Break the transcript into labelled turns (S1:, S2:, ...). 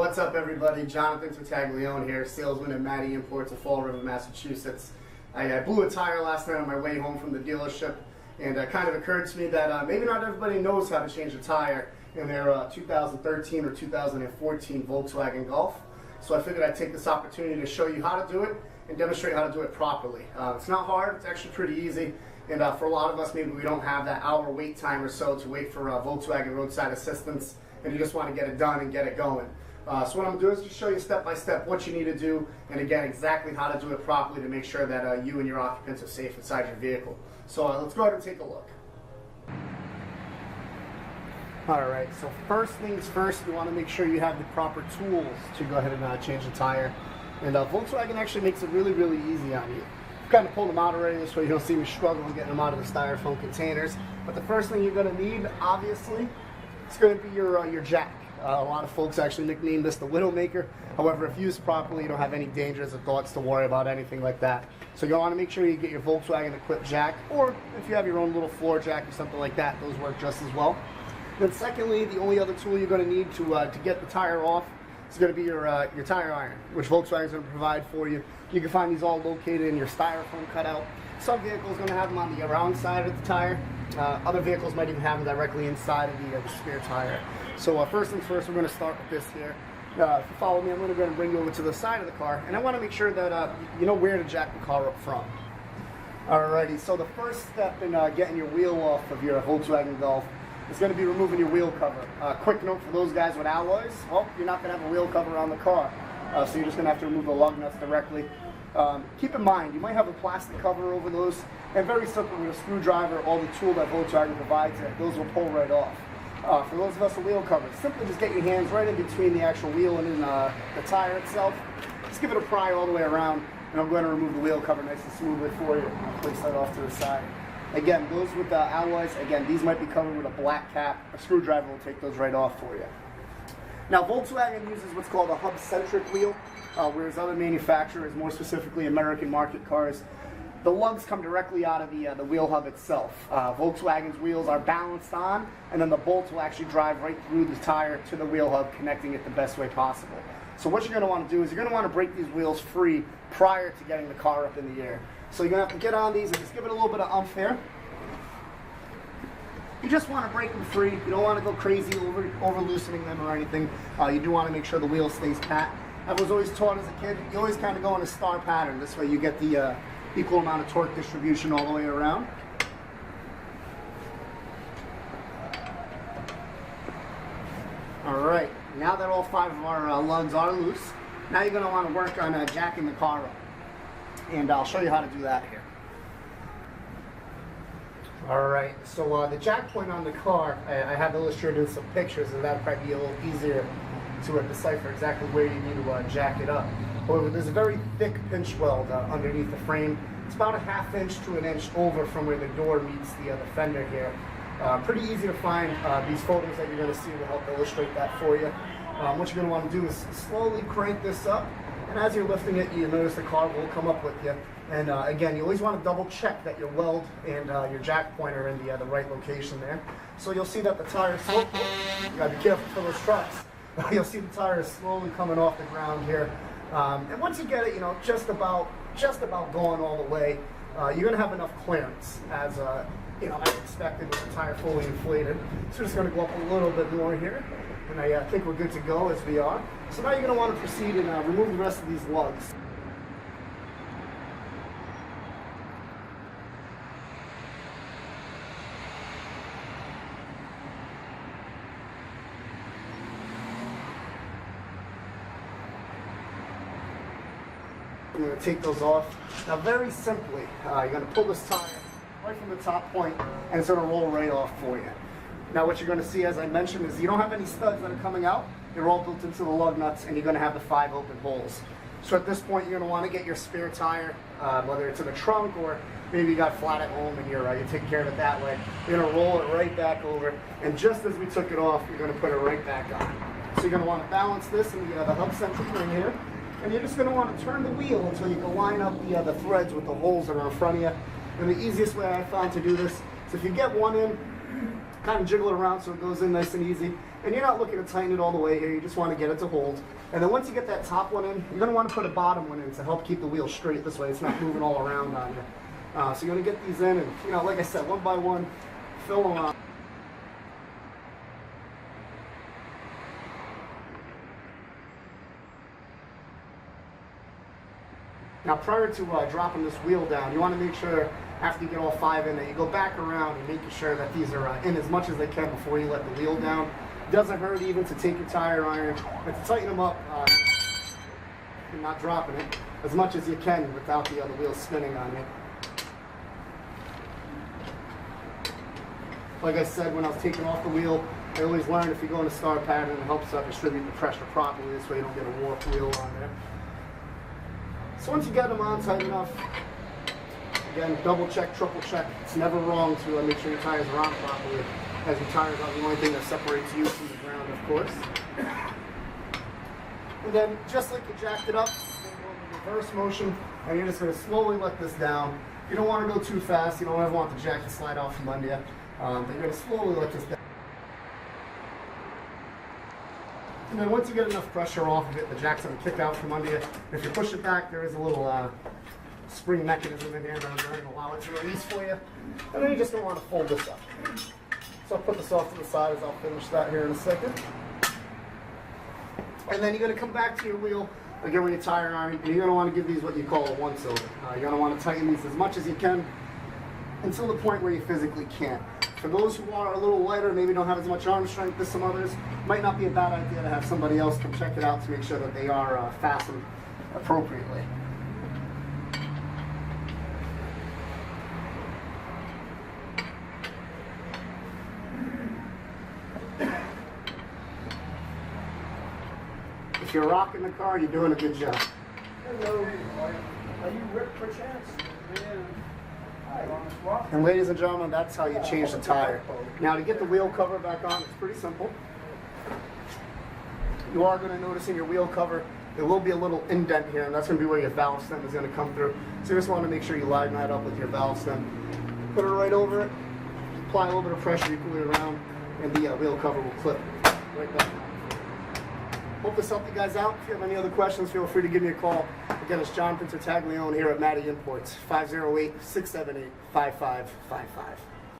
S1: What's up, everybody? Jonathan Taglione here, salesman at Matty Imports of Fall River, Massachusetts. I blew a tire last night on my way home from the dealership, and it kind of occurred to me that maybe not everybody knows how to change a tire in their 2013 or 2014 Volkswagen Golf. So I figured I'd take this opportunity to show you how to do it and demonstrate how to do it properly. It's not hard, it's actually pretty easy, and for a lot of us, maybe we don't have that hour wait time or so to wait for Volkswagen roadside assistance, and you just want to get it done and get it going. So what I'm going to do is just show you step by step what you need to do, and again exactly how to do it properly to make sure that you and your occupants are safe inside your vehicle. So let's go ahead and take a look. Alright, so first things first, you want to make sure you have the proper tools to go ahead and change the tire. And Volkswagen actually makes it really easy on you. I've kind of pulled them out already, this way you don't see me struggling getting them out of the styrofoam containers. But the first thing you're going to need, obviously, it's going to be your jack. A lot of folks actually nickname this the Widowmaker. However, if used properly, you don't have any dangers or thoughts to worry about, anything like that. So you want to make sure you get your Volkswagen equipped jack, or if you have your own little floor jack or something like that, those work just as well. Then secondly, the only other tool you're going to need to get the tire off is going to be your tire iron, which Volkswagen is going to provide for you. You can find these all located in your styrofoam cutout. Some vehicles are going to have them on the around side of the tire. Other vehicles might even have them directly inside of the spare tire. So first things first, we're going to start with this here. If you follow me, I'm going to bring you over to the side of the car, and I want to make sure that you know where to jack the car up from. Alrighty, so the first step in getting your wheel off of your Volkswagen Golf is going to be removing your wheel cover. Quick note for those guys with alloys, well, you're not going to have a wheel cover on the car, so you're just going to have to remove the lug nuts directly. Keep in mind, you might have a plastic cover over those, and very simple, with a screwdriver or the tool that Volkswagen provides, those will pull right off. For those of us with wheel covers, simply just get your hands right in between the actual wheel and in the tire itself. Just give it a pry all the way around, and I'm going to remove the wheel cover nice and smoothly for you. I'll place that off to the side. Again, those with the alloys, again, these might be covered with a black cap. A screwdriver will take those right off for you. Now, Volkswagen uses what's called a hub-centric wheel, whereas other manufacturers, more specifically American market cars, the lugs come directly out of the wheel hub itself. Volkswagen's wheels are balanced on, and then the bolts will actually drive right through the tire to the wheel hub, connecting it the best way possible. So what you're going to want to do is you're going to want to break these wheels free prior to getting the car up in the air. So you're going to have to get on these and just give it a little bit of umph here. You just want to break them free. You don't want to go crazy over loosening them or anything. You do want to make sure the wheel stays pat. I was always taught as a kid, you always kind of go in a star pattern. This way you get the equal amount of torque distribution all the way around. Alright, now that all 5 of our lugs are loose, now you're going to want to work on jacking the car up. And I'll show you how to do that here. Alright, so the jack point on the car, I have illustrated in some pictures, and that'll probably be a little easier to decipher exactly where you need to jack it up. However, there's a very thick pinch weld underneath the frame. It's about a ½ inch to an inch over from where the door meets the fender here. Pretty easy to find. These photos that you're going to see will help illustrate that for you. What you're going to want to do is slowly crank this up, and as you're lifting it, you notice the car will come up with you. And again, you always want to double check that your weld and your jack point are in the right location there. So you'll see that the tire is slowly, you got to be careful for those trucks. You'll see the tire is slowly coming off the ground here. And once you get it, just about going all the way, you're going to have enough clearance as as expected with the tire fully inflated. So we're just going to go up a little bit more here, and I think we're good to go as we are. So now you're going to want to proceed and remove the rest of these lugs. I'm going to take those off. Now very simply, you're going to pull this tire right from the top point, and it's going to roll right off for you. Now what you're going to see, as I mentioned, is you don't have any studs that are coming out. They're all built into the lug nuts, and you're going to have the 5 open holes. So at this point, you're going to want to get your spare tire, whether it's in the trunk or maybe you got flat at home and you're taking care of it that way. You're going to roll it right back over, and just as we took it off, you're going to put it right back on. So you're going to want to balance this in the hub-centric ring here. And you're just going to want to turn the wheel until you can line up the threads with the holes that are in front of you. And the easiest way I found to do this is if you get one in, kind of jiggle it around so it goes in nice and easy. And you're not looking to tighten it all the way here, you just want to get it to hold. And then once you get that top one in, you're going to want to put a bottom one in to help keep the wheel straight this way. It's not moving all around on you. So you're going to get these in and, you know, like I said, one by one, fill them up. Now prior to dropping this wheel down, you want to make sure after you get all 5 in that you go back around and making sure that these are in as much as they can before you let the wheel down. It doesn't hurt even to take your tire iron, but to tighten them up, you're not dropping it as much as you can without the other wheel spinning on you. Like I said, when I was taking off the wheel, I always learned if you go in a star pattern, it helps distribute the pressure properly. This way you don't get a warped wheel on there. So once you get them on tight enough, again, double check, triple check. It's never wrong to make sure your tires are on properly, as your tires are the only thing that separates you from the ground, of course. And then, just like you jacked it up, you're going to go into reverse motion, and you're just going to slowly let this down. You don't want to go too fast. You don't ever want the jack to slide off from under you. But you're going to slowly let this down. And then once you get enough pressure off of it, the jack's going to kick out from under you. If you push it back, there is a little spring mechanism in here that will allow it to release for you. And then you just don't want to fold this up. So I'll put this off to the side as I'll finish that here in a second. And then you're going to come back to your wheel again with your tire iron, and you're going to want to give these what you call a once over. You're going to want to tighten these as much as you can until the point where you physically can't. For those who are a little lighter, maybe don't have as much arm strength as some others, might not be a bad idea to have somebody else come check it out to make sure that they are fastened appropriately. If you're rocking the car, you're doing a good job.
S2: Hello, are you Rick perchance?
S1: And ladies and gentlemen, that's how you change the tire. Now to get the wheel cover back on, it's pretty simple. You are going to notice in your wheel cover, there will be a little indent here, and that's going to be where your valve stem is going to come through. So you just want to make sure you line that up with your valve stem. Put it right over it, apply a little bit of pressure equally around, and the wheel cover will clip right back on. Hope this helped you guys out. If you have any other questions, feel free to give me a call. Again, it's Jonathan Tertaglione here at Matty Imports, 508-678-5555.